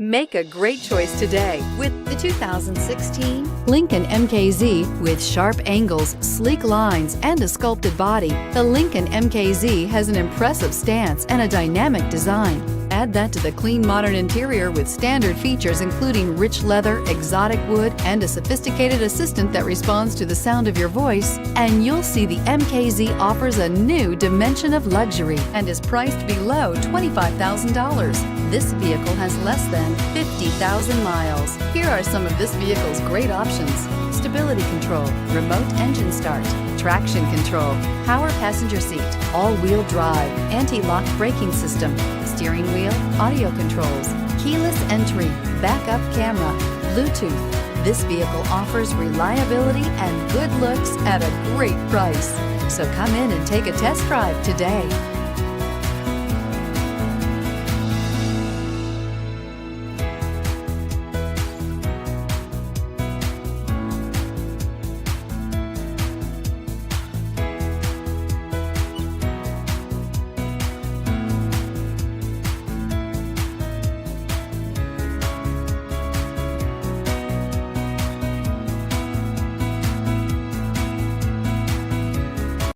Make a great choice today with the 2016 Lincoln MKZ. With sharp angles, sleek lines, and a sculpted body, the Lincoln MKZ has an impressive stance and a dynamic design. Add that to the clean, modern interior with standard features including rich leather, exotic wood, and a sophisticated assistant that responds to the sound of your voice, and you'll see the MKZ offers a new dimension of luxury and is priced below $25,000. This vehicle has less than 50,000 miles. Here are some of this vehicle's great options: stability control, remote engine start, traction control, power passenger seat, all-wheel drive, anti-lock braking system, steering wheel audio controls, keyless entry, backup camera, Bluetooth. This vehicle offers reliability and good looks at a great price. So come in and take a test drive today.